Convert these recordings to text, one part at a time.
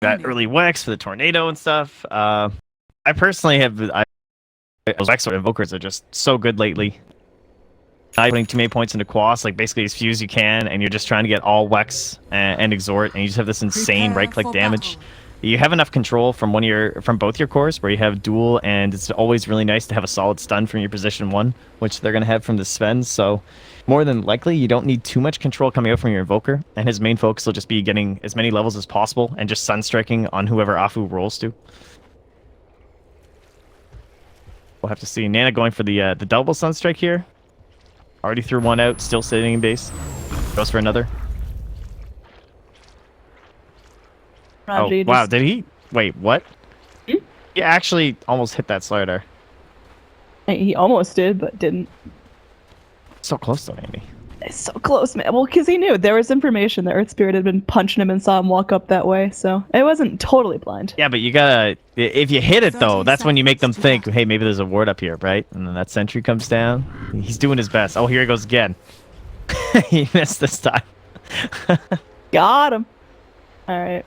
That early Wex for the tornado and stuff. I personally have those Wex or invokers are just so good lately. Putting too many points into Quas, like basically as few as you can, and you're just trying to get all Wex and Exhort, and you just have this insane right-click damage. You have enough control from both your cores where you have dual, and it's always really nice to have a solid stun from your position 1, which they're gonna have from the Sven. So more than likely, you don't need too much control coming out from your invoker, and his main focus will just be getting as many levels as possible and just stun striking on whoever Afu rolls to. We'll have to see. Nana going for the double stun strike here. Already threw one out, still sitting in base. Goes for another. Raji wow, did he? Wait, what? Hmm? He actually almost hit that slider. He almost did, but didn't. So close though, Andy. It's so close, man. Well, because he knew there was information that Earth Spirit had been punching him and saw him walk up that way, so it wasn't totally blind. Yeah, but you gotta... If you hit it, though, that's when you make them think, hey, maybe there's a ward up here, right? And then that sentry comes down. He's doing his best. Oh, here he goes again. He missed this time. Got him. Alright.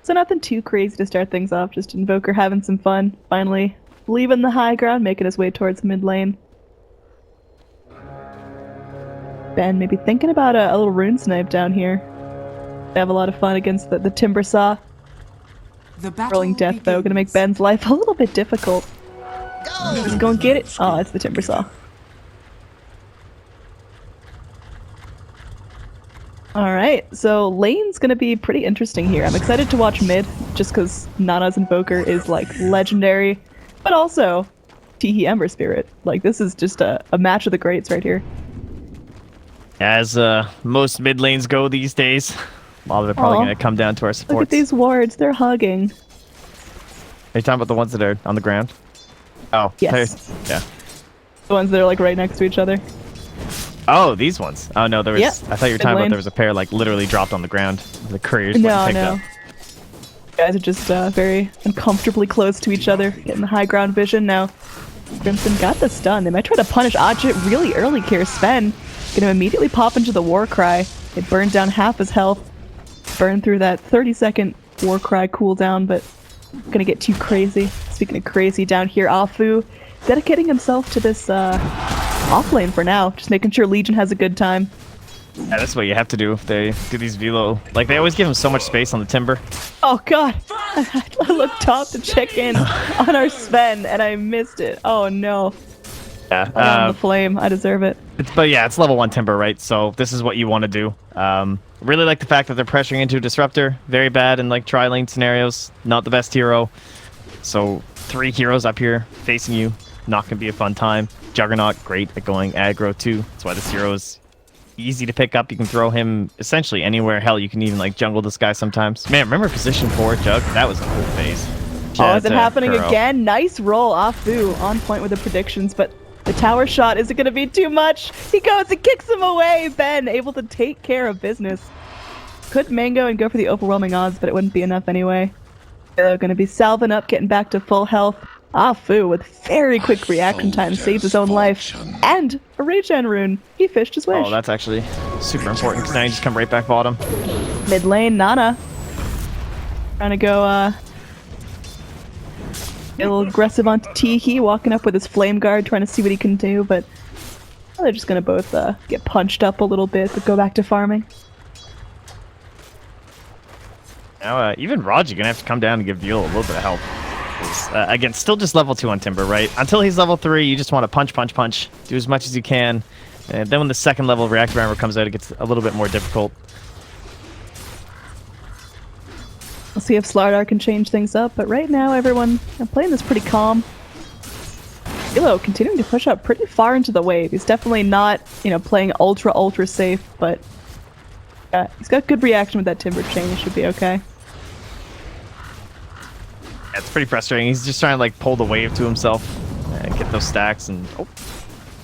So nothing too crazy to start things off, just Invoker having some fun. Finally leaving the high ground, making his way towards mid lane. Ben maybe thinking about a little rune snipe down here. They have a lot of fun against the timber saw. Rolling death though, gonna make Ben's life a little bit difficult. Just go and get it. Oh, it's the timber saw. Alright, so lane's gonna be pretty interesting here. I'm excited to watch mid, just because Nana's Invoker is like legendary, but also Teehee Ember Spirit. Like this is just a match of the greats right here. As most mid lanes go these days, a lot of it probably going to come down to our supports. Look at these wards, they're hugging. Are you talking about the ones that are on the ground? Oh, yes. Yeah. The ones that are like right next to each other. Oh, these ones. Oh no, there was. Yep. I thought you were talking about there was a pair like literally dropped on the ground. The couriers picked up. Guys are just very uncomfortably close to each other, getting the high ground vision now. Crimson got the stun. They might try to punish Ajit really early here. Sven gonna immediately pop into the war cry. It burned down half his health. Burned through that 30-second war cry cooldown, but gonna get too crazy. Speaking of crazy, down here, Afu dedicating himself to this off lane for now, just making sure Legion has a good time. Yeah, that's what you have to do if they do these velo. Like, they always give him so much space on the timber. Oh god! I looked top to check in on our Sven, and I missed it. Oh no. Yeah. On the flame, I deserve it. But yeah, it's level 1 timber, right? So this is what you want to do. Really like the fact that they're pressuring into a Disruptor. Very bad in, like, tri-lane scenarios. Not the best hero. So 3 heroes up here facing you. Not going to be a fun time. Juggernaut, great at going aggro, too. That's why this hero is easy to pick up. You can throw him essentially anywhere. Hell, you can even like jungle this guy sometimes. Man, remember position 4 Jug? That was a cool phase. Oh, is it happening again? Nice roll, Afu on point with the predictions, but the tower shot isn't going to be too much. He goes and kicks him away. Ben able to take care of business. Could mango and go for the overwhelming odds, but it wouldn't be enough anyway. They're going to be salving up, getting back to full health. Afu, with very quick reaction time, saved his own life. And a regen rune. He fished his wish. Oh, that's actually super important, because now you just come right back bottom. Mid lane, Nana. Trying to go, a little aggressive onto Teehee, walking up with his flame guard, trying to see what he can do, but they're just going to both get punched up a little bit, but go back to farming. Now, even Raji gonna have to come down and give Veal a little bit of help. Again, still just level 2 on Timber, right? Until he's level 3, you just want to punch, punch, punch. Do as much as you can. And then when the second level of Reactive Armor comes out, it gets a little bit more difficult. We'll see if Slardar can change things up, but right now everyone playing this pretty calm. Ilo continuing to push up pretty far into the wave. He's definitely not, playing ultra safe, but he's got good reaction with that Timber chain. He should be okay. Yeah, it's pretty frustrating. He's just trying to like pull the wave to himself and get those stacks, and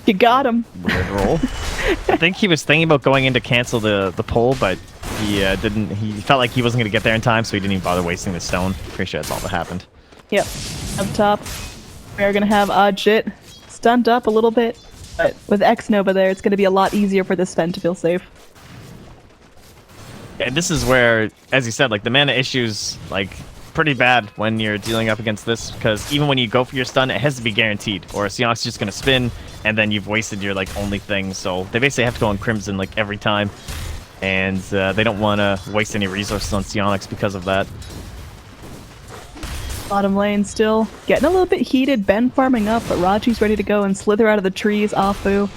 you got him. Weird roll. I think he was thinking about going in to cancel the pull, but he didn't. He felt like he wasn't going to get there in time, so he didn't even bother wasting the stone. Pretty sure that's all that happened. Yep. Up top, we are going to have Ajit stunned up a little bit, but with X Nova there, it's going to be a lot easier for this Sven to feel safe. And this is where, as you said, like the mana issues, like pretty bad when you're dealing up against this, because even when you go for your stun, it has to be guaranteed, or Sion's just gonna spin, and then you've wasted your like only thing. So they basically have to go on Crimson like every time, and they don't want to waste any resources on Sionix because of that. Bottom lane still getting a little bit heated. Ben farming up, but Raji's ready to go and slither out of the trees. Afu.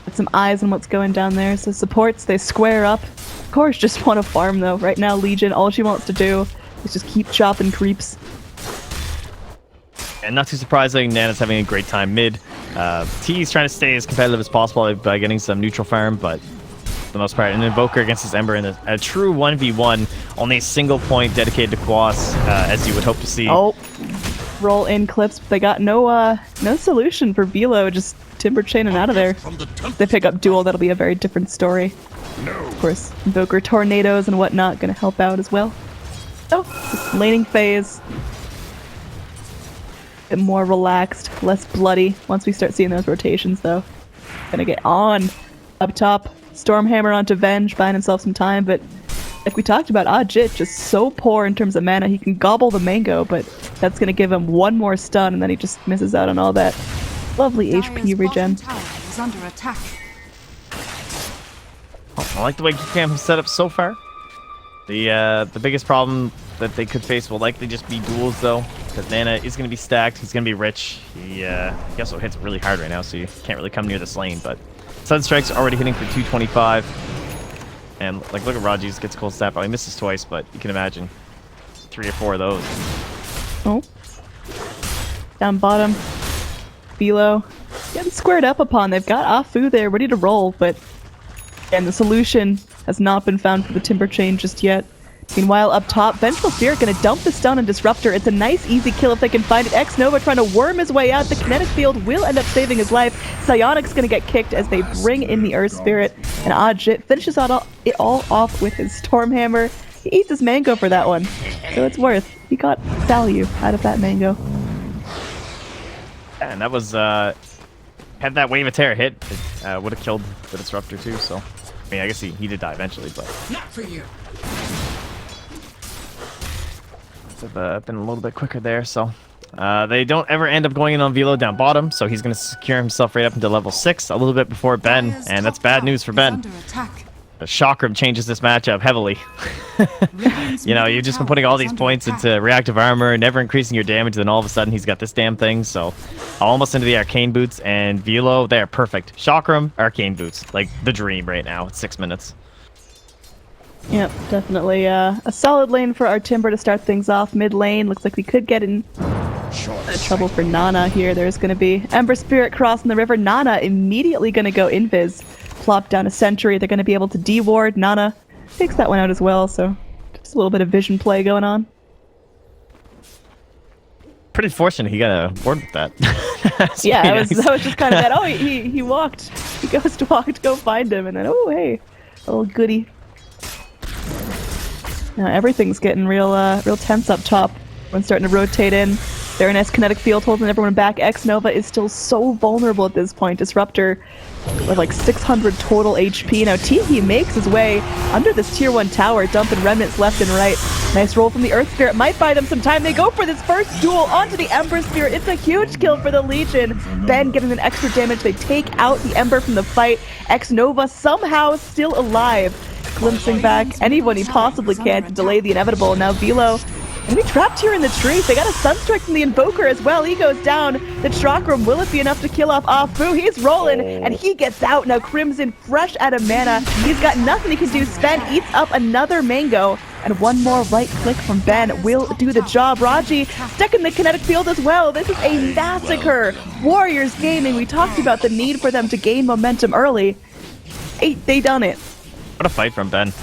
Get some eyes on what's going down there. So supports, they square up. Of course, just want to farm though. Right now, Legion, all she wants to do is just keep chopping creeps. And not too surprising, Nana's having a great time mid. T's trying to stay as competitive as possible by getting some neutral farm, but for the most part, an Invoker against his Ember in a true 1v1, only a single point dedicated to Quas, as you would hope to see. Oh, roll in clips, but they got no solution for Velo, just Timber chaining out of there. If they pick up Duel, that'll be a very different story. Of course, Invoker tornadoes and whatnot gonna help out as well. So, just laning phase. A bit more relaxed, less bloody once we start seeing those rotations though. Gonna get on up top. Stormhammer onto Venge, buying himself some time, but like we talked about, Ajit just so poor in terms of mana. He can gobble the mango, but that's gonna give him one more stun and then he just misses out on all that lovely HP regen. Is under attack. I like the way GEEK is set up so far. The biggest problem that they could face will likely just be duels though, because Nana is going to be stacked, he's going to be rich. He also hits really hard right now, so you can't really come near this lane, but Sunstrike's already hitting for 225. And like look at Raji's, gets cold snap. He misses twice, but you can imagine 3 or 4 of those. Oh. Down bottom. Velo. Getting squared up upon. They've got Afu there ready to roll, but again, the solution has not been found for the Timber Chain just yet. Meanwhile, up top, Vengeful Spirit gonna dump the stun on Disruptor. It's a nice, easy kill if they can find it. X-Nova trying to worm his way out. The kinetic field will end up saving his life. Psionic's gonna get kicked as they bring in the Earth Spirit. And Ajit finishes it all off with his Stormhammer. He eats his mango for that one, so it's worth. He got value out of that mango. And that was, had that Wave of Terror hit, it would have killed the Disruptor too, so. I mean, I guess he did die eventually, but. Not for you. Have been a little bit quicker there, so. They don't ever end up going in on Velo down bottom, so he's going to secure himself right up into level 6, a little bit before Ben, and that's bad news for Ben. The Chakram changes this matchup heavily. You know, you've just been putting all these points into reactive armor, never increasing your damage, then all of a sudden he's got this damn thing, so almost into the Arcane Boots, and Velo, they're perfect. Chakram, Arcane Boots, like the dream right now, it's 6 minutes. Yep, definitely a solid lane for our Timber to start things off. Mid lane, looks like we could get in trouble for Nana here. There's going to be Ember Spirit crossing the river. Nana immediately going to go invis. Plop down a sentry. They're going to be able to de-ward. Nana takes that one out as well, so just a little bit of vision play going on. Pretty fortunate he got a ward with that. Yeah, nice. that was just kind of that. Oh, he walked. He goes to walk to go find him, and then, oh, hey, a little goodie. Now everything's getting real tense up top. Everyone's starting to rotate in. They're in kinetic field holding everyone back. X-Nova is still so vulnerable at this point. Disruptor with like 600 total HP. Now Tiki makes his way under this tier 1 tower, dumping remnants left and right. Nice roll from the Earth Spirit. Might buy them some time. They go for this first duel onto the Ember Spirit. It's a huge kill for the Legion. Ben getting an extra damage. They take out the Ember from the fight. X-Nova somehow still alive. Glimpsing back anyone he possibly can to delay the inevitable. Now Velo gonna be trapped here in the trees. They got a Sunstrike from the Invoker as well. He goes down. The Chakram, will it be enough to kill off Afu? He's rolling, and he gets out. Now Crimson, fresh out of mana. He's got nothing he can do. Sven eats up another mango, and one more right click from Ben will do the job. Raji stuck in the kinetic field as well. This is a massacre. Warriors Gaming, we talked about the need for them to gain momentum early. They done it. What a fight from Ben.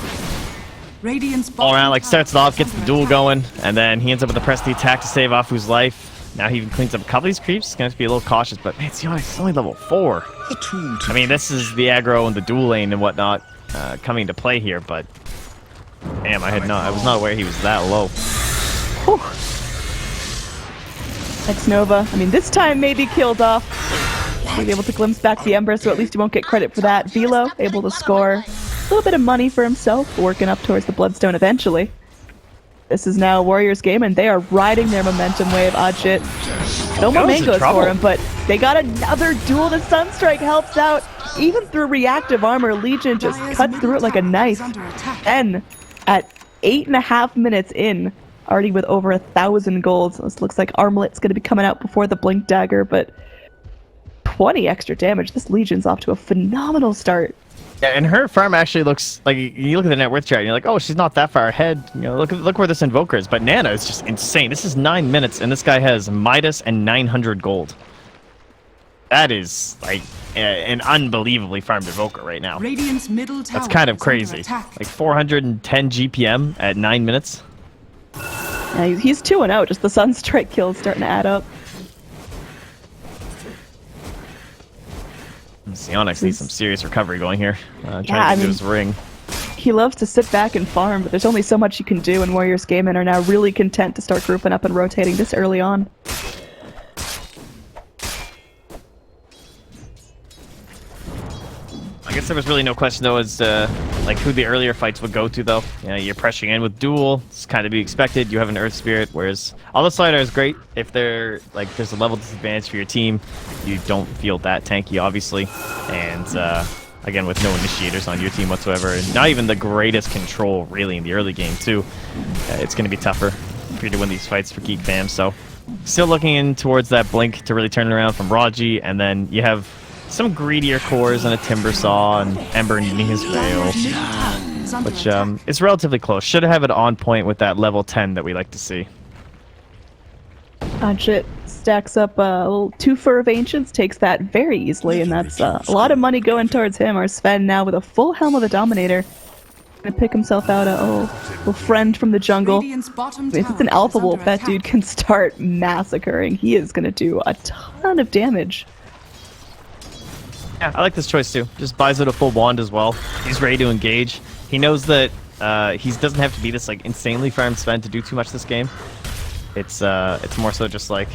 Radiance All around, like, starts it off, gets the duel going, and then he ends up with the press the attack to save Afu's life. Now he even cleans up a couple of these creeps. He's going to have to be a little cautious, but man, it's only level 4. I mean, this is the aggro and the duel lane and whatnot coming into play here, but damn, I was not aware he was that low. X-Nova, I mean, this time maybe killed off. He's able to glimpse back the Ember, so at least he won't get credit for that. Velo able to score. little bit of money for himself, working up towards the Bloodstone eventually. This is now Warriors' game, and they are riding their momentum wave. Ajit, no more mangoes for him, but they got another duel. The Sunstrike helps out. Even through reactive armor, Legion just cuts through it like a knife. And at 8.5 minutes in, already with over 1,000 golds. This looks like Armlet's going to be coming out before the Blink Dagger, but 20 extra damage. This Legion's off to a phenomenal start. Yeah, and her farm actually looks like, you look at the net worth chart and you're like, oh, she's not that far ahead. You know, look where this Invoker is. But Nana is just insane. This is 9 minutes, and this guy has Midas and 900 gold. That is like an unbelievably farmed Invoker right now. Radiant's middle tower That's kind of is under crazy. attack. Like 410 GPM at 9 minutes. Yeah, he's 2-0. Just the Sunstrike kills starting to add up. Sionix needs some serious recovery going here. Trying Yeah, to do his ring. He loves to sit back and farm, but there's only so much you can do, and Warriors game and are now really content to start grouping up and rotating this early on. I guess there was really no question though as like who the earlier fights would go to though. You know, you're pressuring in with duel, it's kind of be expected. You have an Earth Spirit, whereas all the Slider is great if they're like there's a level disadvantage for your team. You don't feel that tanky obviously, and again with no initiators on your team whatsoever, and not even the greatest control really in the early game too. It's going to be tougher for you to win these fights for Geek fam. So still looking in towards that Blink to really turn it around from Raji, and then you have some greedier cores and a Timber Saw and Ember needing his Veil, which is relatively close. Should have it on point with that level 10 that we like to see. Ajit stacks up a little twofer of Ancients, takes that very easily, and that's a lot of money going towards him. Our Sven now with a full Helm of the Dominator. Gonna pick himself out a little friend from the jungle. If it's an Alpha Wolf, that dude can start massacring. He is gonna do a ton of damage. Yeah, I like this choice too. Just buys out a full wand as well. He's ready to engage. He knows that he doesn't have to be this like insanely farmed Sven to do too much this game. It's more so just like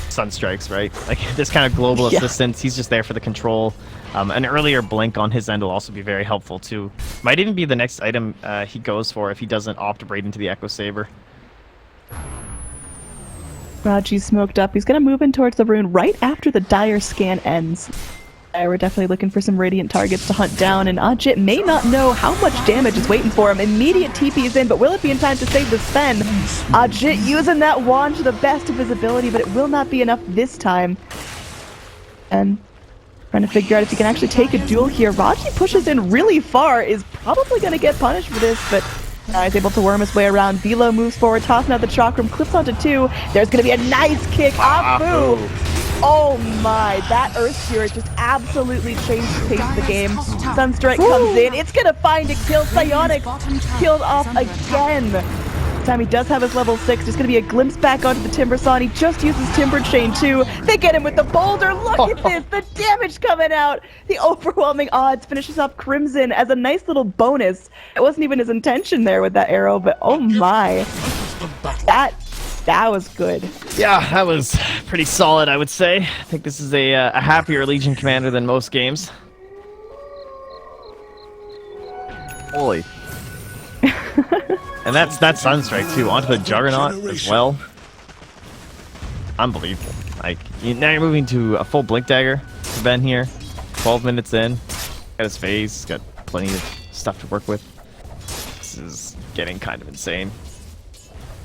Sunstrikes, right? Like this kind of global assistance. He's just there for the control. An earlier Blink on his end will also be very helpful too. Might even be the next item he goes for if he doesn't opt right into the Echo Saber. Raji's smoked up. He's gonna move in towards the rune right after the dire scan ends. We're definitely looking for some Radiant targets to hunt down, and Ajit may not know how much damage is waiting for him. Immediate TP is in, but will it be in time to save the Sven? Ajit using that wand to the best of his ability, but it will not be enough this time. And trying to figure out if he can actually take a duel here. Raji pushes in really far, is probably going to get punished for this, but he's able to worm his way around. Velo moves forward, tossing out the Chakram, clips onto 2. There's going to be a nice kick. Afu! Oh my, that Earth Spirit just absolutely changed the pace of the game. Sunstrike comes in, it's gonna find a kill. Psionics killed off again. This time he does have his level 6, there's gonna be a glimpse back onto the Timber Saw, and he just uses Timber Chain too. They get him with the boulder, look at this, the damage coming out. The overwhelming odds finishes off Crimson as a nice little bonus. It wasn't even his intention there with that arrow, but oh my. That was good. Yeah, that was pretty solid, I would say. I think this is a happier Legion commander than most games. Holy. And that's Sunstrike too, onto the Juggernaut as well. Unbelievable. Like, now you're moving to a full Blink Dagger for Ben here. 12 minutes in. Got his phase, got plenty of stuff to work with. This is getting kind of insane.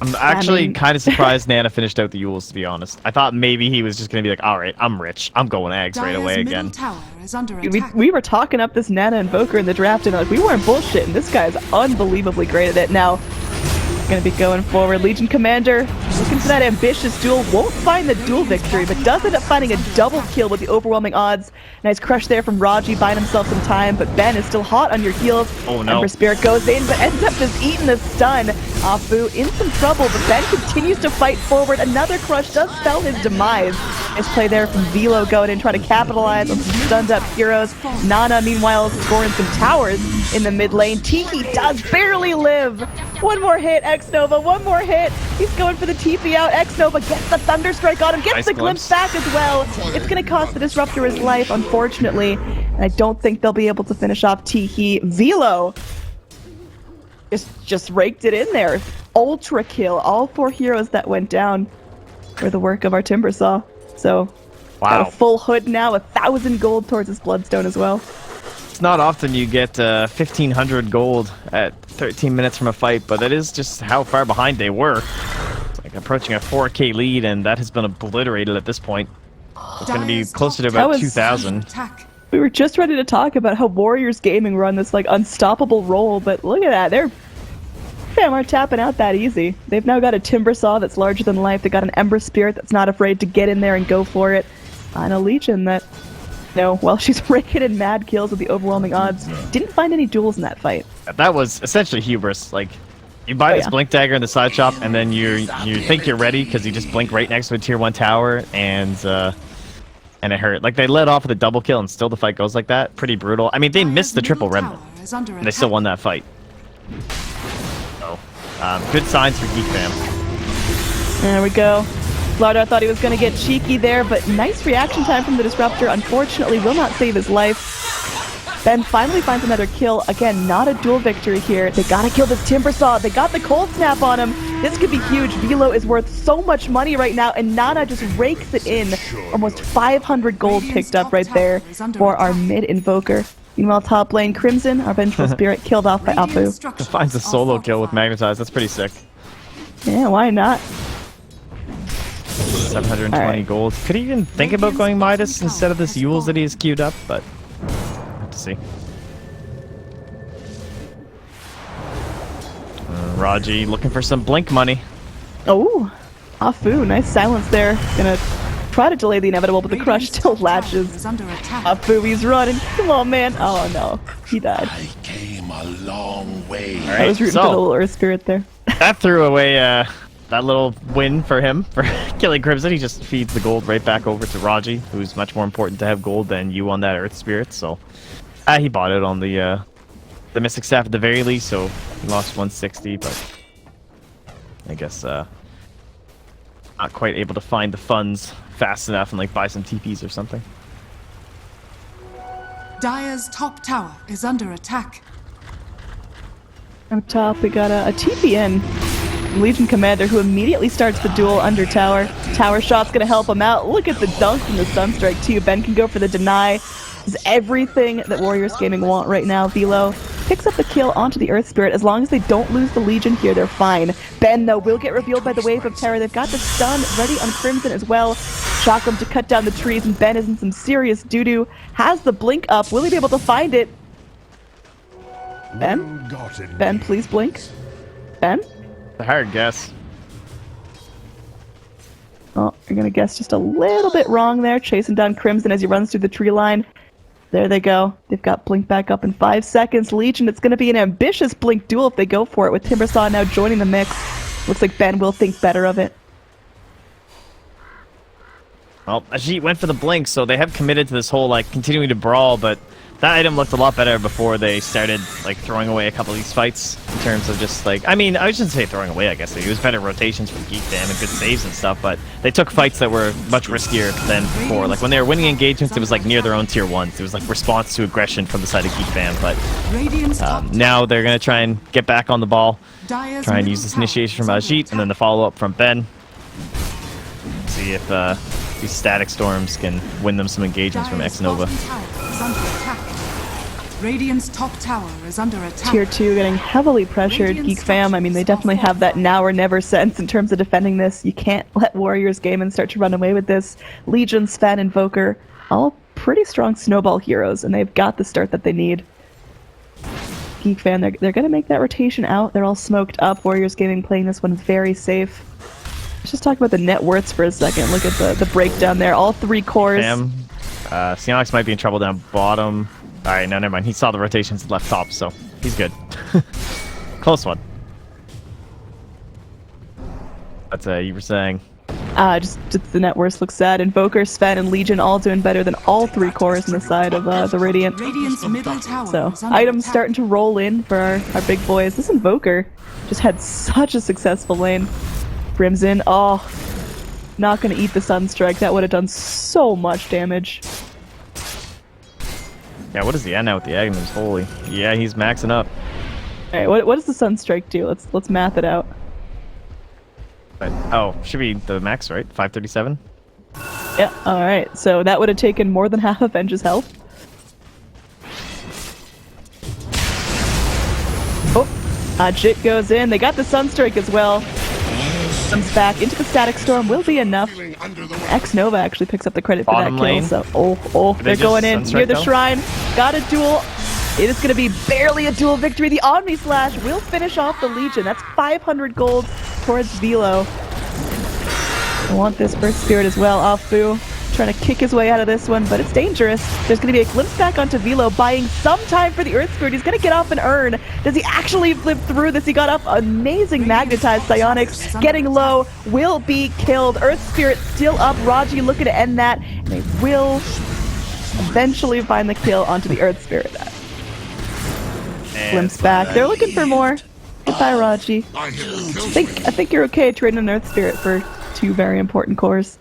I'm actually kind of surprised Nana finished out the Yules, to be honest. I thought maybe he was just going to be like, alright, I'm rich. I'm going eggs right away again. We were talking up this Nana Invoker in the draft, and like we weren't bullshitting. This guy's unbelievably great at it. Now, going to be going forward. Legion Commander looking for that ambitious duel. Won't find the duel victory, but does end up finding a double kill with the overwhelming odds. Nice crush there from Raji, buying himself some time, but Ben is still hot on your heels. Oh no. Ember Spirit goes in, but ends up just eating the stun. Afu in some trouble, but Ben continues to fight forward. Another crush does spell his demise. Nice play there from Velo going in, trying to capitalize on some stunned up heroes. Nana, meanwhile, scoring some towers in the mid lane. Tiki does barely live. One more hit, X-Nova, one more hit. He's going for the TP out. X-Nova gets the Thunderstrike on him, gets nice the glimpse back as well. It's going to cost the Disruptor his life, unfortunately. I don't think they'll be able to finish off Teehee. Velo just raked it in there. Ultra kill. All 4 heroes that went down were the work of our Timbersaw. So, got a full hood now, 1,000 gold towards his Bloodstone as well. It's not often you get 1,500 gold at 13 minutes from a fight, but that is just how far behind they were. It's like approaching a 4K lead, and that has been obliterated at this point. It's going to be closer to about 2,000. We were just ready to talk about how Warriors Gaming run this like unstoppable roll, but look at that, Fam aren't tapping out that easy. They've now got a Timbersaw that's larger than life. They got an Ember Spirit that's not afraid to get in there and go for it. And a Legion that, while she's raking in mad kills with the overwhelming odds, didn't find any duels in that fight. That was essentially hubris. Like, you buy this Blink Dagger in the side shop, and then you think you're ready because you just blink right next to a tier 1 tower, and it hurt. Like, they led off with a double kill, and still the fight goes like that. Pretty brutal. I mean, they missed the triple remnant, and they still won that fight. So, good signs for GEEK fam. There we go. Lardar thought he was going to get cheeky there, but nice reaction time from the Disruptor. Unfortunately, will not save his life. Ben finally finds another kill. Again, not a duel victory here. They gotta kill this Timbersaw. They got the cold snap on him. This could be huge. Velo is worth so much money right now, and Nana just rakes it in. Almost 500 gold picked up right there for our mid-invoker. Meanwhile, top lane, Crimson, our vengeful spirit, killed off by Apu. Finds a solo kill with Magnetize. That's pretty sick. Yeah, why not? 720 gold. Could he even think about going Midas instead of this Yules that he has queued up? But we'll have to see. Raji looking for some blink money. Oh, Afu, nice silence there. Gonna try to delay the inevitable, but the crush still latches. Afu, he's running. Come on, man. Oh no, he died. I came a long way. All right, I was rooting for the little Earth Spirit there. That threw away that little win for him for killing Crimson. He just feeds the gold right back over to Raji, who's much more important to have gold than you on that Earth Spirit. So he bought it on the Mystic Staff at the very least, so he lost 160, but I guess not quite able to find the funds fast enough and like buy some TPs or something. Dire's top tower is under attack. Up top, we got a TPN. Legion Commander who immediately starts the duel under tower. Tower shot's gonna help him out. Look at the dunk and the sunstrike too. Ben can go for the deny. This is everything that Warriors Gaming want right now. Velo picks up the kill onto the Earth Spirit. As long as they don't lose the Legion here, they're fine. Ben, though, will get revealed by the Wave of Terror. They've got the stun ready on Crimson as well. Chakram to cut down the trees, and Ben is in some serious doo-doo. Has the blink up. Will he be able to find it? Ben? Ben, please blink. Ben? A hard guess. Oh, you're gonna guess just a little bit wrong there. Chasing down Crimson as he runs through the tree line. There they go. They've got blink back up in 5 seconds. Legion, it's gonna be an ambitious blink duel if they go for it, with Timbersaw now joining the mix. Looks like Ben will think better of it. Well, Ajit went for the blink, so they have committed to this whole like continuing to brawl, but that item looked a lot better before they started like throwing away a couple of these fights in terms of just like, I mean, I shouldn't say throwing away, I guess. It was better rotations from GEEK Fam and good saves and stuff, but they took fights that were much riskier than before. Like when they were winning engagements, it was like near their own tier 1s. It was like response to aggression from the side of GEEK Fam, but now they're going to try and get back on the ball, try and use this initiation from Ajit, and then the follow-up from Ben. See if these static storms can win them some engagements from X-Nova. Radiant's top tower is under attack. Tier 2 getting heavily pressured. GEEK Fam, I mean, they definitely have that now or never sense in terms of defending this. You can't let Warriors Gaming start to run away with this. Legion, Sven, Invoker, all pretty strong snowball heroes, and they've got the start that they need. GEEK Fam, they're going to make that rotation out. They're all smoked up. Warriors Gaming playing this one very safe. Let's just talk about the net worths for a second. Look at the breakdown there. All 3 cores. Sionix might be in trouble down bottom. Alright, no, never mind. He saw the rotations left top, so he's good. Close one. That's you were saying. Just the net worth looks sad. Invoker, Sven, and Legion all doing better than all 3 cores on the side of the Radiant. Radiant's middle tower So, is under items attack. starting to roll in for our big boys. This Invoker just had such a successful lane. Crimson, oh, not gonna eat the Sunstrike. That would have done so much damage. Yeah, what is the end now with the Agnus? Holy. Yeah, he's maxing up. Alright, what does the Sunstrike do? Let's math it out. But, oh, should be the max, right? 537? Yeah, alright. So that would have taken more than half of Venge's health. Oh, Jit goes in. They got the Sunstrike as well. Comes back into the Static Storm. Will be enough. X-Nova actually picks up the credit for Bottom that kill. lane. So, they're going in near the shrine. Got a duel. It is going to be barely a duel victory. The Omni Slash will finish off the Legion. That's 500 gold towards Velo. I want this Earth Spirit as well. Afu trying to kick his way out of this one, but it's dangerous. There's going to be a glimpse back onto Velo, buying some time for the Earth Spirit. He's going to get off an urn. Does he actually flip through this? He got up amazing magnetized psionics. Getting low, will be killed. Earth Spirit still up. Raji looking to end that, and they will eventually find the kill onto the Earth Spirit. Glimpse back. They're looking for more. Goodbye, Raji. I think you're okay trading an Earth Spirit for 2 very important cores.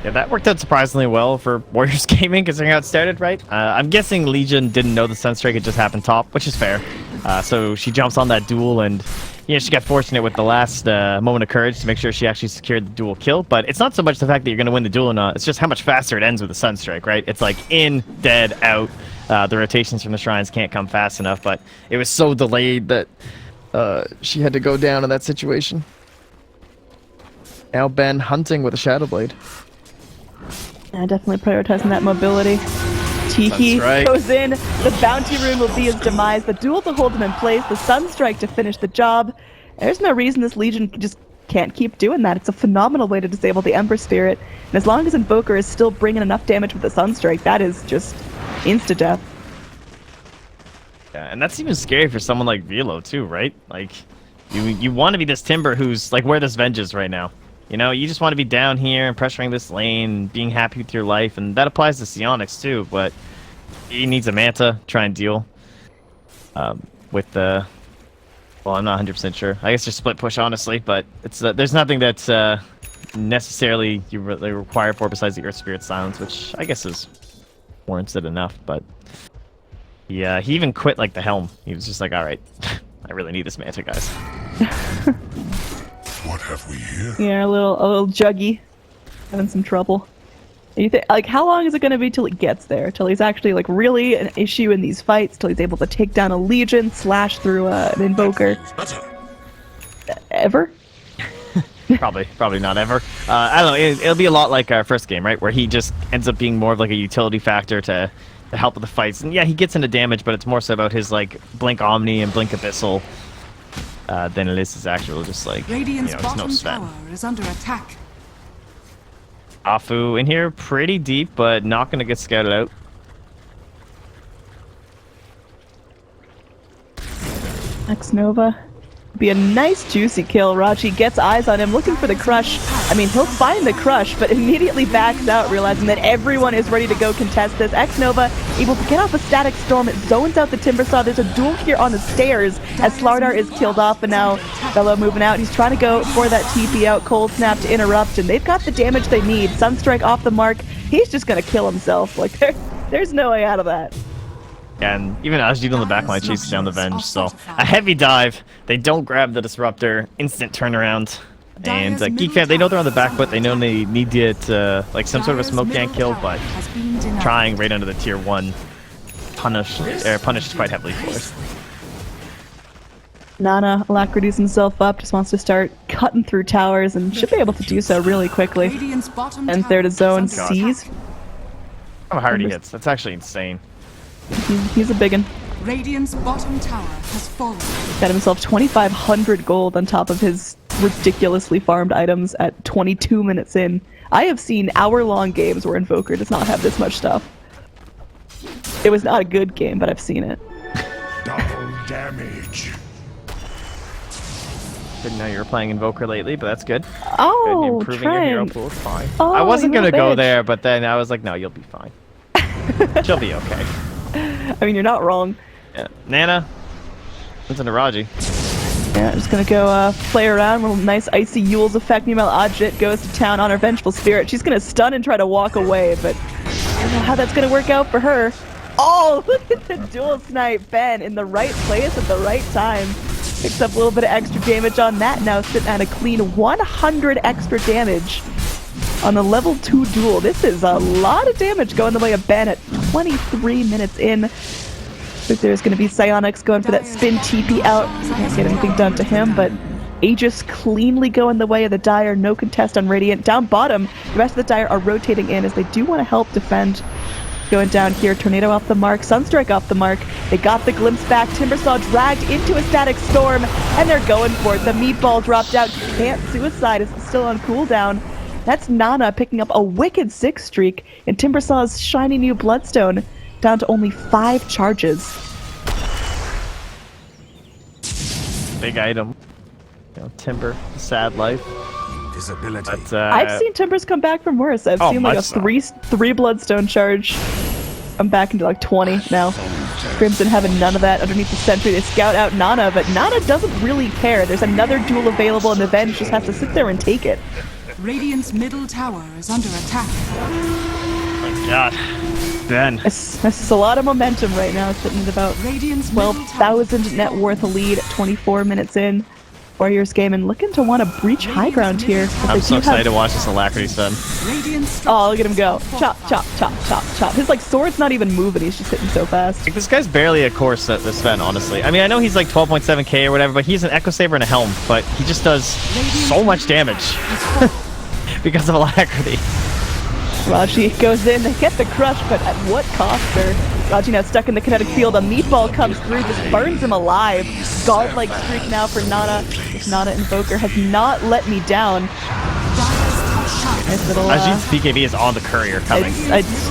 Yeah, that worked out surprisingly well for Warriors Gaming, considering how it started, right? I'm guessing Legion didn't know the Sunstrike had just happened top, which is fair. So she jumps on that duel, and she got fortunate with the last moment of courage to make sure she actually secured the dual kill. But it's not so much the fact that you're going to win the duel or not, it's just how much faster it ends with the Sunstrike, right? It's like in, dead, out. The rotations from the shrines can't come fast enough, but it was so delayed that she had to go down in that situation. Now Ben hunting with a Shadow Blade. Yeah, definitely prioritizing that mobility. Tiki goes in. The Bounty Rune will be his demise. The duel to hold him in place. The Sunstrike to finish the job. There's no reason this Legion just can't keep doing that. It's a phenomenal way to disable the Ember Spirit. And as long as Invoker is still bringing enough damage with the Sunstrike, that is just insta-death. Yeah, and that's even scary for someone like Velo too, right? Like, you want to be this Timber who's like where this Venge is right now. You know, you just want to be down here and pressuring this lane, being happy with your life, and that applies to Psionics too, but he needs a Manta, try and deal with the... Well, I'm not 100% sure. I guess just split push, honestly, but it's there's nothing that's necessarily you really require for besides the Earth Spirit Silence, which I guess is warranted enough, but... Yeah, he even quit, like, the Helm. He was just like, alright, I really need this Manta, guys. What have we here? Yeah, a little juggy. Having some trouble. You think, like, how long is it going to be till he gets there? Till he's actually, like, really an issue in these fights? Till he's able to take down a Legion, slash through an Invoker? Ever? Probably not ever. I don't know, it'll be a lot like our first game, right? Where he just ends up being more of, like, a utility factor to help with the fights. And yeah, he gets into damage, but it's more so about his, like, Blink Omni and Blink Abyssal than it is his actual, just, like, Radiant's it's bottom no sweat. tower is under attack. Afu in here, pretty deep, but not going to get scouted out. X-Nova. Be a nice juicy kill. Raji gets eyes on him, looking for the crush. I mean, he'll find the crush, but immediately backs out, realizing that everyone is ready to go contest this. X-Nova able to get off a Static Storm. It zones out the Timbersaw. There's a duel here on the stairs as Slardar is killed off, and now Velo moving out. He's trying to go for that TP out, Cold Snap to interrupt, and they've got the damage they need. Sunstrike off the mark. He's just gonna kill himself. Like, there's no way out of that. And even Ajit on the backline chases down the Venge, so a heavy dive. They don't grab the Disruptor, instant turnaround. And GEEK fan, they know they're on the back foot. They know they need to get like some sort of a smoke gank kill, but trying right under the tier 1 punished quite heavily for it. Nana alacrities himself up, just wants to start cutting through towers and should be able to do so really quickly. And there to zone C's. How hard he hits, that's actually insane. He's a biggin. Radiant's bottom tower has fallen. Got himself 2,500 gold on top of his ridiculously farmed items at 22 minutes in. I have seen hour-long games where Invoker does not have this much stuff. It was not a good game, but I've seen it. Double damage. Didn't know you were playing Invoker lately, but that's good. Oh, good. Improving your hero Trent. pool is fine. Oh, I wasn't you gonna little go bitch. there, but then I was like, no, you'll be fine. She'll be okay. I mean, you're not wrong. Yeah. Nana. Listen to Raji. Yeah, just gonna go play around. Little nice icy Yule's effect. Meanwhile, Ajit goes to town on her Vengeful Spirit. She's gonna stun and try to walk away, but don't know how that's gonna work out for her. Oh, look at the dual snipe. Ben in the right place at the right time. Picks up a little bit of extra damage on that. Now sitting at a clean 100 extra damage on the level 2 duel. This is a lot of damage going the way of Ben at 23 minutes in. I think there's going to be Psionics going for that spin TP out. Can't get anything done to him, but Aegis cleanly going the way of the Dire. No contest on Radiant. Down bottom, the rest of the Dire are rotating in as they do want to help defend. Going down here, Tornado off the mark, Sunstrike off the mark. They got the glimpse back. Timbersaw dragged into a static storm, and they're going for it. The meatball dropped out. Can't suicide is still on cooldown. That's Nana picking up a wicked 6 streak in Timbersaw's shiny new Bloodstone, down to only 5 charges. Big item. You know, Timber, sad life. Visibility. But, I've seen Timbers come back from worse. I've seen like a three Bloodstone charge. I'm back into like 20 now. Crimson having none of that underneath the sentry. They scout out Nana, but Nana doesn't really care. There's another duel available, and the Venge just has to sit there and take it. Radiant's middle tower is under attack. Oh my god. Ben. This is a lot of momentum right now, sitting at about Radiant's middle tower 12,000 net worth a lead, 24 minutes in. Warriors game and looking to want to breach high ground here. I'm so excited to watch this Alacrity Sven. Oh, look at him go. Chop, chop, chop, chop, chop. His like sword's not even moving, he's just hitting so fast. Like, this guy's barely a core set, this Sven, honestly. I mean, I know he's like 12.7k or whatever, but he's an Echo Saber and a helm, but he just does so much damage because of Alacrity. Raji goes in, they get the crush, but at what cost, sir? Raji now stuck in the kinetic field, a meatball comes through, just burns him alive. Godlike streak now for Nana. This Nana Invoker has not let me down. Nice little, Ajit's BKB is on the courier coming. It's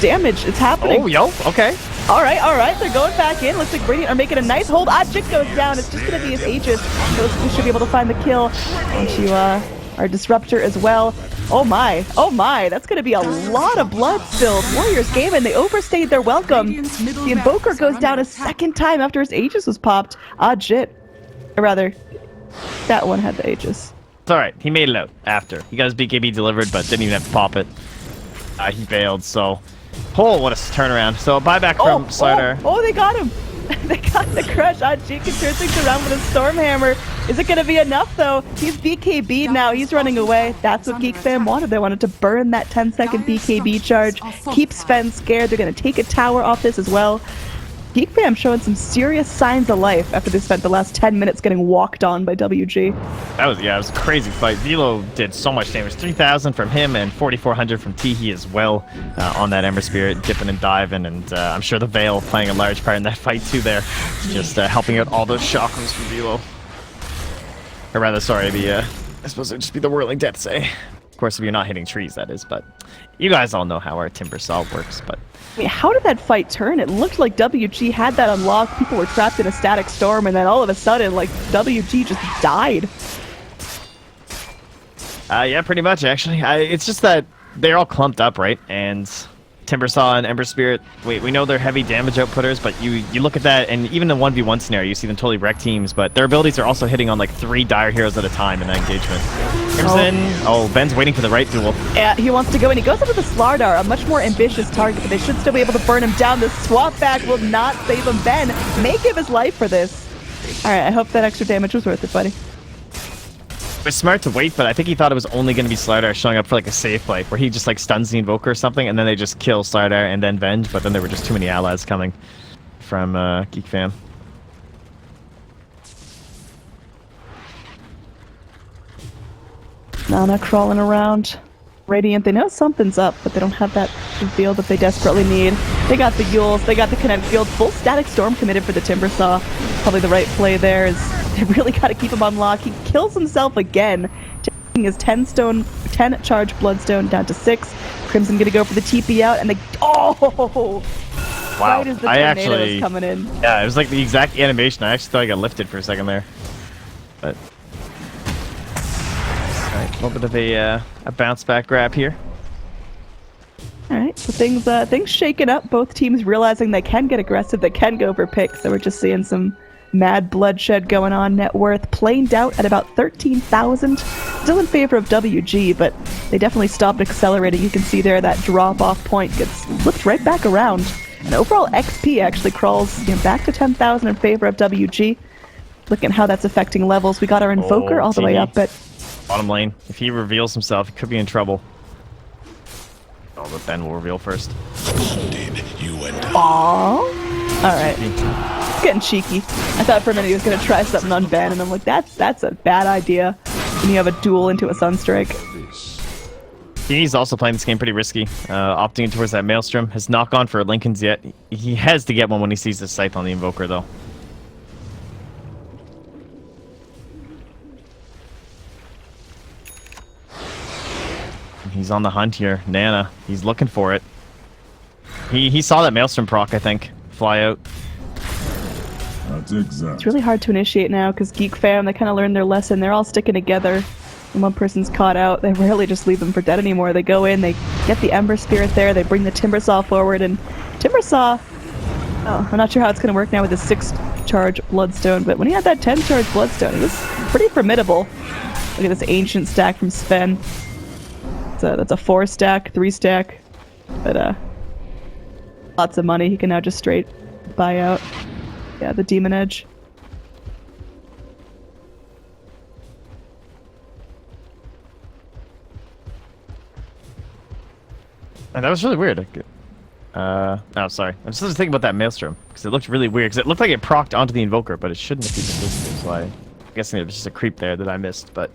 damage, it's happening. Oh, yo, okay. Alright, they're going back in. Looks like Radiant are making a nice hold. Ajit goes down, it's just gonna be his Aegis. So looks like we should be able to find the kill. Onto our Disruptor as well. Oh my, that's gonna be a lot of blood spilled. Warriors game and they overstayed their welcome. The Invoker goes down a second time after his Aegis was popped. Ajit. Or rather, that one had the Aegis. It's alright, he made it out after. He got his BKB delivered, but didn't even have to pop it. He failed, so... Oh, what a turnaround. So, buyback from Slardar. Oh, they got him! They got the crush. Ajit can turn things around with a Stormhammer. Is it going to be enough, though? He's BKB'd now. He's running away. That's what GEEK fam wanted. They wanted to burn that 10-second BKB charge. Keep Sven scared. They're going to take a tower off this as well. GEEK fam showing some serious signs of life after they spent the last 10 minutes getting walked on by WG. That was, yeah, it was a crazy fight. Velo did so much damage. 3,000 from him and 4,400 from Teehee as well on that Ember Spirit, dipping and diving. And I'm sure the Veil playing a large part in that fight too there. Just helping out all those chakras from Velo. Or rather, sorry, I suppose it would just be the Whirling Death say. Of course, if you're not hitting trees, that is. But you guys all know how our Timbersaw works, but... I mean, how did that fight turn? It looked like WG had that unlocked. People were trapped in a static storm, and then all of a sudden, like, WG just died. Yeah, pretty much, actually. It's just that they're all clumped up, right? And Timbersaw and Ember Spirit, we know they're heavy damage outputters, but you look at that, and even in the 1v1 scenario, you see them totally wreck teams, but their abilities are also hitting on like 3 Dire heroes at a time in that engagement. Crimson, Ben's waiting for the right duel. Yeah, he wants to go in. He goes up with the Slardar, a much more ambitious target, but they should still be able to burn him down. The swap back will not save him. Ben may give his life for this. Alright, I hope that extra damage was worth it, buddy. It was smart to wait, but I think he thought it was only going to be Slardar showing up for like a safe play, where he just like stuns the Invoker or something, and then they just kill Slardar and then Venge, but then there were just too many allies coming from GEEK fam. Nana crawling around. Radiant, they know something's up, but they don't have that field that they desperately need. They got the Yules, they got the kinetic field, full static storm committed for the Timbersaw. Probably the right play there is they really got to keep him on lock. He kills himself again, taking his 10 charge Bloodstone down to 6. Crimson gonna go for the TP out, and they wow! Right as the tornado was coming in. Yeah, it was like the exact animation. I actually thought I got lifted for a second there, but. Alright, a little bit of a bounce back grab here. Alright, so things shaking up. Both teams realizing they can get aggressive, they can go for picks. So we're just seeing some Mad bloodshed going on. Net worth planed out at about 13,000. Still in favor of WG, but they definitely stopped accelerating. You can see there that drop-off point gets flipped right back around. And overall XP actually crawls back to 10,000 in favor of WG. Looking at how that's affecting levels. We got our Invoker all the way up, but bottom lane. If he reveals himself, he could be in trouble. Oh, but Ben will reveal first. aww. Alright. It's getting cheeky. I thought for a minute he was going to try something on Ben, and I'm like, that's a bad idea. When you have a duel into a Sunstrike. He's also playing this game pretty risky, opting towards that Maelstrom. Has not gone for Lincoln's yet. He has to get one when he sees the Scythe on the Invoker, though. He's on the hunt here. Nana, he's looking for it. He saw that Maelstrom proc, I think, fly out. That's exact. It's really hard to initiate now because GEEK fam, they kind of learned their lesson. They're all sticking together. When one person's caught out, they rarely just leave them for dead anymore. They go in, they get the Ember Spirit there, they bring the Timbersaw forward, and Timbersaw, oh, I'm not sure how it's going to work now with the 6-charge Bloodstone, but when he had that 10-charge Bloodstone, it was pretty formidable. Look at this Ancient stack from Sven. That's a 4-stack, 3-stack, but lots of money. He can now just straight buy out. Yeah, the Demon Edge. And that was really weird. Oh, sorry. I'm just thinking about that Maelstrom, because it looked really weird, because it looked like it procced onto the Invoker, but it shouldn't have been visible, so I'm guessing it was just a creep there that I missed, but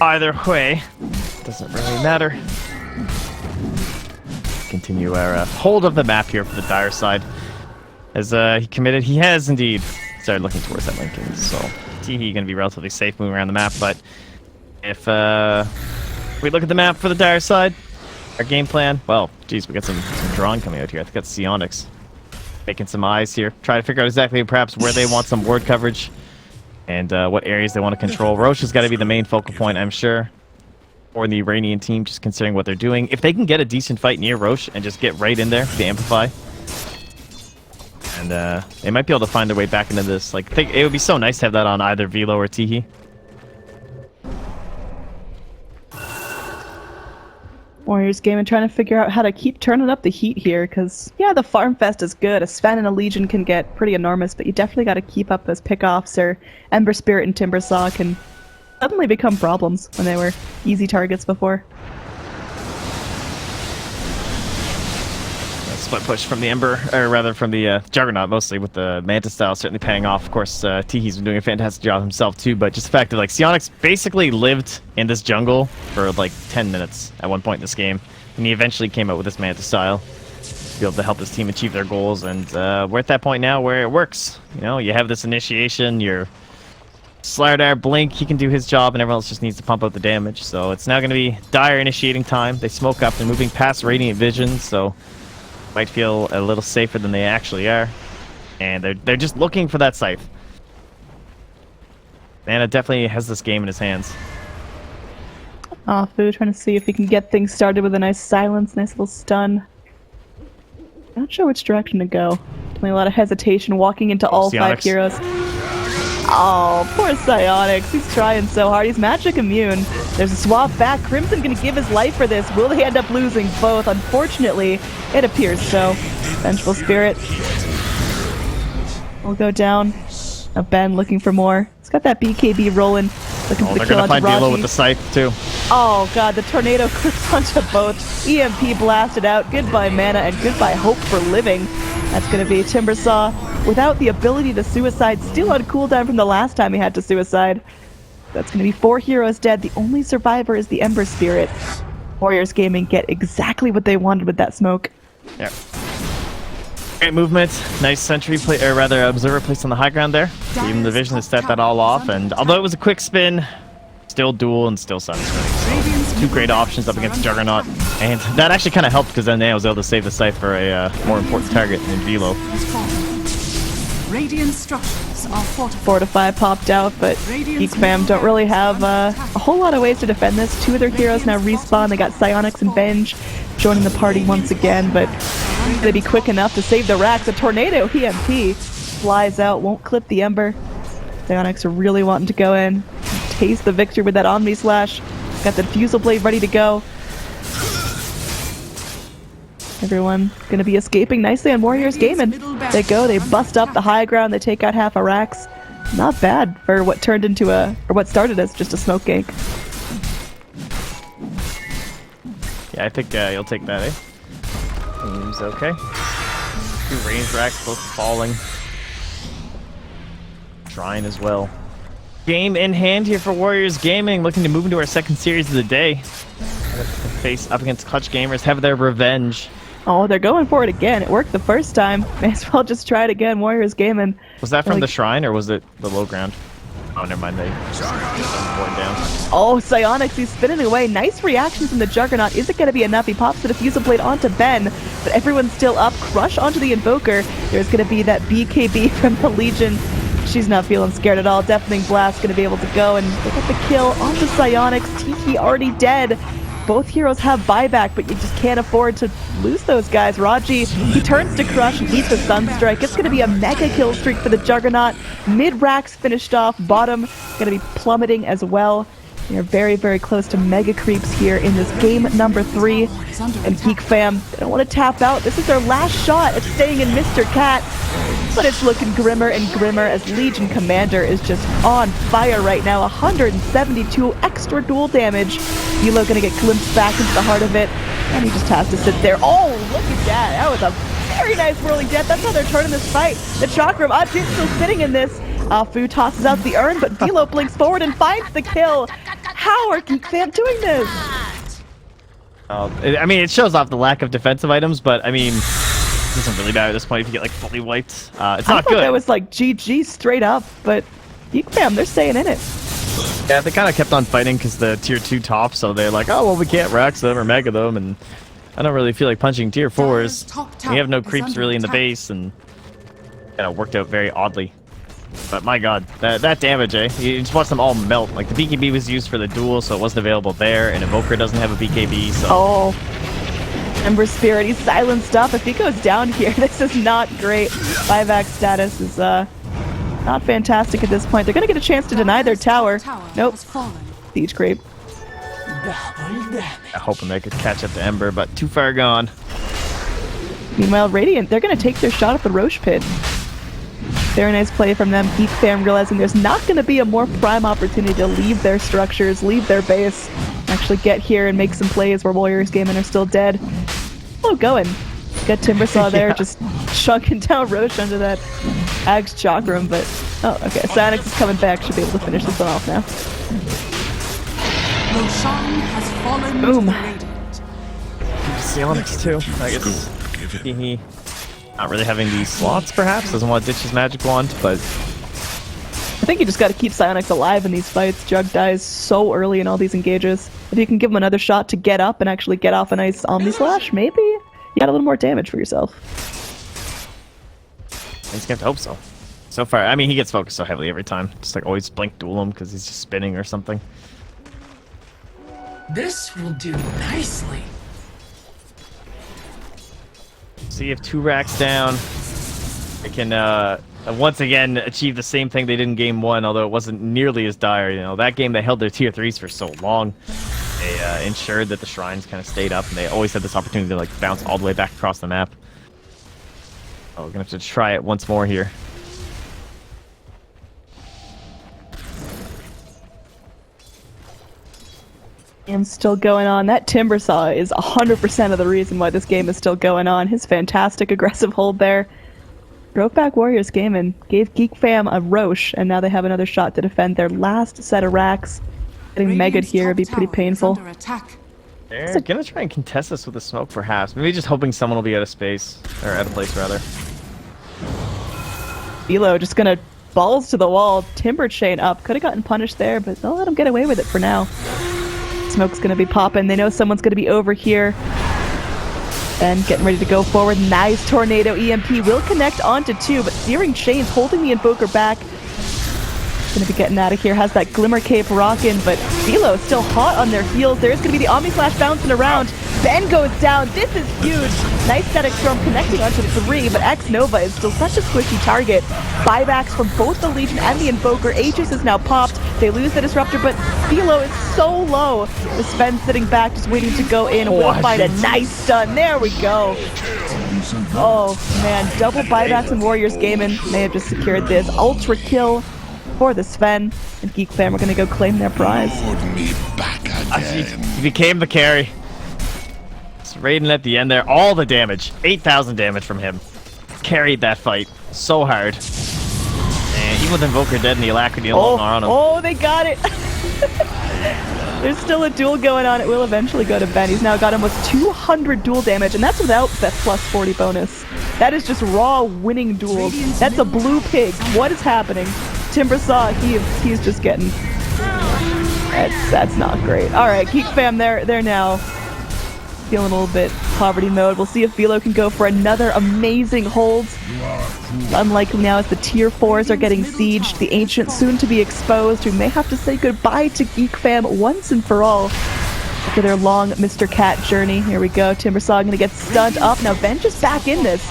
either way, doesn't really matter. Continue our hold of the map here for the dire side. As he committed, he has indeed started looking towards that Lincoln, so Teehee going to be relatively safe moving around the map, but if we look at the map for the dire side, our game plan, well, geez, we got some drawing coming out here. I think that's Psionics making some eyes here, trying to figure out exactly perhaps where they want some ward coverage and what areas they want to control. Roche has got to be the main focal point, I'm sure, or the Iranian team, just considering what they're doing. If they can get a decent fight near Roche and just get right in there to amplify, and they might be able to find their way back into this. Like, it would be so nice to have that on either Velo or Teehee. Warriors game and trying to figure out how to keep turning up the heat here, because yeah, the farm fest is good. A Sven and a Legion can get pretty enormous, but you definitely got to keep up those pickoffs, or Ember Spirit and Timbersaw can suddenly become problems when they were easy targets before. Split push from the Ember, or rather from the Juggernaut, mostly with the Manta style certainly paying off. Of course, Teehee's been doing a fantastic job himself too, but just the fact that like Psionics basically lived in this jungle for like 10 minutes at one point in this game, and he eventually came out with this Manta style to be able to help his team achieve their goals, and we're at that point now where it works. You know, you have this initiation, your Slardar, Blink, he can do his job, and everyone else just needs to pump out the damage. So it's now going to be dire initiating time. They smoke up, they're moving past Radiant Vision, so might feel a little safer than they actually are, and they're just looking for that Scythe. Nana definitely has this game in his hands. Afu trying to see if he can get things started with a nice silence, nice little stun. Not sure which direction to go. Definitely a lot of hesitation walking into all Psionics. 5 heroes. Oh, poor Psionics. He's trying so hard. He's magic immune. There's a swap back. Crimson gonna give his life for this. Will they end up losing both? Unfortunately, it appears so. Vengeful Spirit will go down. Now Ben looking for more. He's got that BKB rolling. Looking for the They're kill gonna onto find Velo Raji. with the Scythe too. Oh god, the tornado clips onto both. EMP blasted out. Goodbye mana and goodbye hope for living. That's gonna be Timbersaw without the ability to suicide, still on cooldown from the last time he had to suicide. That's gonna be 4 heroes dead. The only survivor is the Ember Spirit. Warriors Gaming get exactly what they wanted with that smoke. Yeah. Great movement. Nice sentry play, or rather observer placed on the high ground there. Even the vision to set that all off, and although it was a quick spin, still duel and still Sunscreen. So 2 great options up against Juggernaut, and that actually kind of helped because then Nana was able to save the Scythe for a more important target than Velo. Radiant structures are fortified. 4 to 5 popped out, but GEEK fam don't really have a whole lot of ways to defend this. 2 of their heroes now respawn. They got Psionics and Venge joining the party once again, but gonna be quick enough to save the racks. A tornado EMP. flies out, won't clip the Ember. Psyonix are really wanting to go in, taste the victory with that Omni Slash. Got the Fusel Blade ready to go. Everyone gonna be escaping nicely on Warriors Gaming. They go, they bust up the high ground, they take out half a Rax. Not bad for what turned into or what started as just a smoke gank. Yeah, I think you'll take that, eh? Seems okay. 2 range racks, both falling. Shrine as well. Game in hand here for Warriors Gaming, looking to move into our second series of the day. Face up against Clutch Gamers, have their revenge. Oh, they're going for it again. It worked the first time. May as well just try it again. Warriors Gaming. Was that from the Shrine, or was it the low ground? Oh, never mind. They going down. Oh, Psyonix, he's spinning away. Nice reaction from the Juggernaut. Is it going to be enough? He pops the Diffusal Blade onto Ben, but everyone's still up. Crush onto the Invoker. There's going to be that BKB from the Legion. She's not feeling scared at all. Deafening Blast going to be able to go and look at the kill onto Psyonix. Tiki already dead. Both heroes have buyback, but you just can't afford to lose those guys. Raji, he turns to Crush and eats the Sunstrike. It's going to be a mega kill streak for the Juggernaut. Mid-racks finished off. Bottom going to be plummeting as well. They're very, very close to mega creeps here in this game number 3. And Geek fam, they don't want to tap out. This is their last shot at staying in Mr. Cat. But it's looking grimmer and grimmer as Legion Commander is just on fire right now. 172 extra duel damage. Elo gonna get glimpsed back into the heart of it. And he just has to sit there. Oh, look at that. That was a very nice whirling death. That's how they're turning this fight. The Chakram, Ajit's still sitting in this. Fu tosses out the urn, but Velo blinks forward and finds the kill. How are Geek fam doing this? I mean, it shows off the lack of defensive items, but I mean, it doesn't really matter at this point if you get like fully wiped. It's not good. I thought that was like GG straight up, but Geek fam, they're staying in it. Yeah, they kind of kept on fighting because the tier 2 top, so they're like, oh, well, we can't Rax them or Mega them, and I don't really feel like punching tier 4s. We have no creeps really in the base, and worked out very oddly. But my god, that damage, eh? You just watch them all melt. Like, the BKB was used for the duel, so it wasn't available there, and Invoker doesn't have a BKB, so... Oh. Ember Spirit, he's silenced up. If he goes down here, this is not great. Buyback status is, not fantastic at this point. They're gonna get a chance to deny their tower. Nope. Siege Creep. Hoping they could catch up to Ember, but too far gone. Meanwhile, Radiant, they're gonna take their shot at the Roche Pit. Very nice play from them. Geek fam realizing there's not going to be a more prime opportunity to leave their structures, leave their base, actually get here and make some plays where Warriors Gaming are still dead. Oh, going. Got Timbersaw there, just chunking down Roche under that Ag's Chakram, but... Oh, okay. Psyonix is coming back. Should be able to finish this one off now. Roshan has fallen Boom. to the Radiant. Psyonix too, I guess. He not really having these slots, perhaps. Doesn't want to ditch his magic wand, but... I think you just got to keep Psyonix alive in these fights. Jug dies so early in all these engages. If you can give him another shot to get up and actually get off a nice Omni Slash, maybe you got a little more damage for yourself. He's gonna have to hope so. So far, I mean, he gets focused so heavily every time. Just like always blink duel him because he's just spinning or something. This will do nicely. So you have 2 racks down. They can once again achieve the same thing they did in game 1, although it wasn't nearly as dire. You know, that game they held their tier 3s for so long. They ensured that the shrines kind of stayed up, and they always had this opportunity to like bounce all the way back across the map. Oh, we're gonna have to try it once more here. And still going on. That Timbersaw is 100% of the reason why this game is still going on. His fantastic aggressive hold there. Drove back Warriors Gaming, gave Geek fam a Roche, and now they have another shot to defend their last set of racks. Getting Mega'd here would be pretty painful. They're gonna try and contest this with a smoke, perhaps. Maybe just hoping someone will be out of space, or out of place rather. Elo just gonna balls to the wall, Timber Chain up. Could have gotten punished there, but they'll let him get away with it for now. Smoke's gonna be popping. They know someone's gonna be over here. And getting ready to go forward. Nice Tornado EMP will connect onto 2, but Searing Chains holding the Invoker back. Gonna be getting out of here. Has that Glimmer Cape rocking, but Velo's still hot on their heels. There's gonna be the Omni Slash bouncing around. Ben goes down. This is huge. Nice static storm connecting onto the 3, but X-Nova is still such a squishy target. Buybacks from both the Legion and the Invoker. Aegis is now popped. They lose the Disruptor, but Philo is so low. The Sven sitting back, just waiting to go in. Will find a nice stun. There we go. Oh, man. Double buybacks and Warriors Gaming may have just secured this. Ultra kill for the Sven. And Geek Fam are going to go claim their prize. He became the carry. Raiden at the end there, all the damage, 8,000 damage from him. Carried that fight so hard. And even with Invoker dead and the Alacrity alone on him. Oh, they got it! There's still a duel going on. It will eventually go to Ben. He's now got almost 200 duel damage, and that's without that plus 40 bonus. That is just raw winning duels. That's a blue pig. What is happening? Timbersaw, he's just getting... That's not great. Alright, Geek Fam, they're now feeling a little bit poverty mode. We'll see if Philo can go for another amazing hold. Unlikely now as the tier 4s are getting sieged. The Ancient soon to be exposed. We may have to say goodbye to Geek Fam once and for all after their long Mr. Cat journey. Here we go. Timbersaw gonna get stunned up. Now Ben just back in this.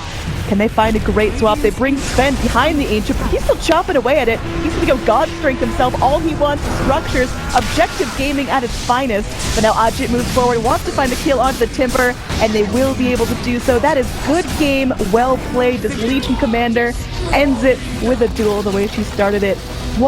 Can they find a great swap? They bring Sven behind the Ancient, but he's still chopping away at it. He's gonna go God Strength himself. All he wants is structures. Objective gaming at its finest. But now Ajit moves forward, wants to find a kill onto the Timber, and they will be able to do so. That is good game, well played. This Legion Commander ends it with a duel the way she started it.